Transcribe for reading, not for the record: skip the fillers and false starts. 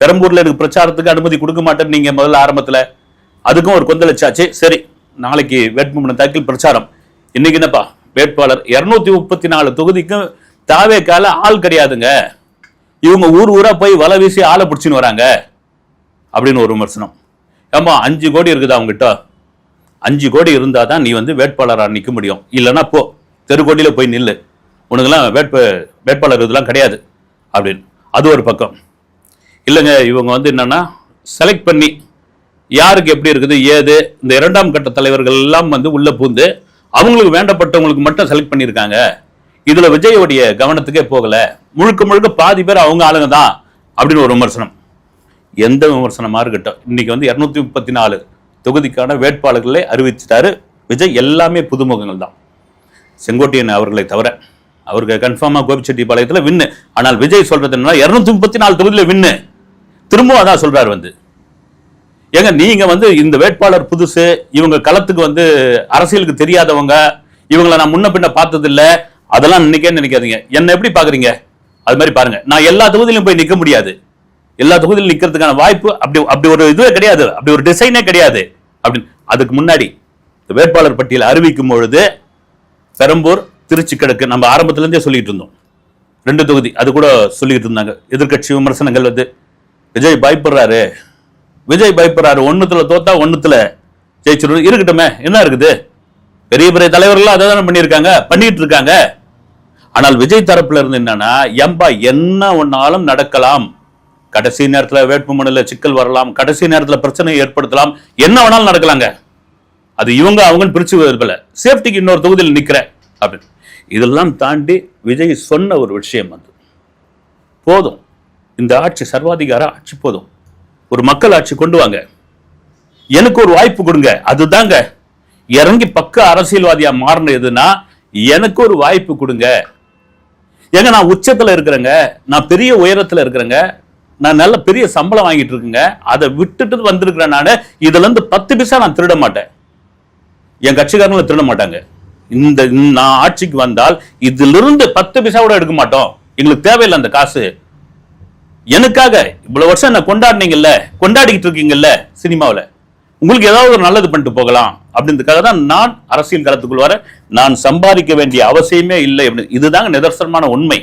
பெரம்பூர்ல எனக்கு பிரச்சாரத்துக்கு அனுமதி கொடுக்க மாட்டேன்னு நீங்க முதல்ல ஆரம்பத்துல அதுக்கும் ஒரு கொந்தளிச்சாச்சு. சரி, நாளைக்கு வேட்புமனு தாக்கல் பிரச்சாரம். இன்னைக்கு என்னப்பா வேட்பாளர் 234 தொகுதிக்கும் தாவேக்கால ஆள் கிடையாதுங்க, இவங்க ஊர் ஊரா போய் வலை வீசி ஆளை பிடிச்சின்னு வராங்க அப்படின்னு ஒரு விமர்சனம். ஆமா, 5 கோடி இருக்குதா அவங்ககிட்ட? 5 கோடி இருந்தா தான் நீ வேட்பாளராக நிற்க முடியும். இல்லைன்னா போ தெருக்கோடியில போய் நில்லு, உனக்கெல்லாம் வேட்பாளர் இதெல்லாம் கிடையாது அப்படின்னு. அது ஒரு பக்கம். இல்லைங்க, இவங்க என்னன்னா செலக்ட் பண்ணி யாருக்கு எப்படி இருக்குது ஏது இந்த 2ஆம் கட்ட தலைவர்கள் எல்லாம் உள்ள பூந்து அவங்களுக்கு வேண்டப்பட்டவங்களுக்கு மட்டும் செலக்ட் பண்ணியிருக்காங்க. இதுல விஜயோடைய கவனத்துக்கே போகல, முழுக்க முழுக்க பாதி பேர் அவங்க ஆளுங்க தான் அப்படின்னு ஒரு விமர்சனம். எந்த விமர்சனமா இருக்கட்டும், இன்னைக்கு 234 தொகுதிக்கான வேட்பாளர்களை அறிவிச்சிட்டாரு விஜய். எல்லாமே புதுமுகங்கள் தான். செங்கோட்டையன் அவர்களை தவிர அவருக்கு கன்ஃபார்மா கோபிச்செட்டிப்பாளையத்தில் வின்னு. ஆனால் விஜய் சொல்றது என்னன்னா 234 தொகுதியில வின்னு. திரும்பவும் அதான் சொல்றாரு. ஏங்க நீங்க இந்த வேட்பாளர் புதுசு, இவங்க களத்துக்கு அரசியலுக்கு தெரியாதவங்க, இவங்களை நான் முன்ன பின்ன பார்த்தது இல்ல, அதெல்லாம் நினைக்காதீங்க. என்ன எப்படி பாக்குறீங்க அது மாதிரி பாருங்க. நான் எல்லா தொகுதியிலும் போய் நிக்க முடியாது, எல்லா தொகுதியிலும் நிக்கிறதுக்கான வாய்ப்பு அப்படி ஒரு இதுவே கிடையாது, அப்படி ஒரு டிசைனே கிடையாது அப்படின்னு. அதுக்கு முன்னாடி வேட்பாளர் பட்டியல் அறிவிக்கும் பொழுது பெரம்பூர் திருச்சி கிழக்கு நம்ம ஆரம்பத்துல இருந்தே சொல்லிட்டு இருந்தோம். 2 தொகுதி அது கூட சொல்லிட்டு இருந்தாங்க. எதிர்கட்சி விமர்சனங்கள் விஜய் பயப்படுறாரு, ஒண்ணுத்துல தோத்தா ஒண்ணுத்துல ஜெயிச்சிடும். இருக்கட்டுமே, என்ன இருக்குது, பெரிய பெரிய தலைவர்கள் அதை தானே பண்ணிட்டு இருக்காங்க. ஆனால் விஜய் தரப்புல இருந்து என்னன்னா, எம்பா என்ன ஒன்னாலும் நடக்கலாம், கடைசி நேரத்துல வேட்புமனுல சிக்கல் வரலாம், கடைசி நேரத்துல பிரச்சனை ஏற்படுத்தலாம், என்ன வேணாலும் நடக்கலாங்க. அது இவங்க அவங்க பிரிச்சு சேஃப்டிக்கு இன்னொரு தொகுதியில் நிக்கிறேன் அப்படின்னு. இதெல்லாம் தாண்டி விஜய் சொன்ன ஒரு விஷயம் போதும், இந்த ஆட்சி சர்வாதிகார ஆட்சி போதும், ஒரு மக்கள் ஆட்சி கொண்டு வாங்க, எனக்கு ஒரு வாய்ப்பு கொடுங்க. அதுதாங்க இறங்கி பக்க அரசியல்வாதியா மாறினதுன்னா எனக்கு ஒரு வாய்ப்பு கொடுங்க. ஏங்க நான் உச்சத்துல இருக்கிறேங்க, நான் பெரிய உயரத்துல இருக்கிறேங்க, நான் நல்ல பெரிய சம்பளம் வாங்கிட்டு இருக்குங்க, அதை விட்டுட்டு வந்திருக்கிறேன். நான் இதுல இருந்து 10 பைசா நான் திருட மாட்டேன், என் கட்சிக்காரங்களை திருட மாட்டாங்க. நான் ஆட்சிக்கு வந்தால் இதிலிருந்து 10 பைசா கூட எடுக்க மாட்டோம், எங்களுக்கு தேவையில்லை அந்த காசு. எனக்காக இவ்வளவு வருஷம் என்ன கொண்டாடினீங்கல்ல, கொண்டாடிக்கிட்டு இருக்கீங்கல்ல சினிமாவில், உங்களுக்கு ஏதாவது ஒரு நல்லது பண்ணிட்டு போகலாம் அப்படின்றதுக்காக தான் நான் அரசியல் களத்துக்குள் வர. நான் சம்பாதிக்க வேண்டிய அவசியமே இல்லை. இதுதாங்க நிதர்சனமான உண்மை.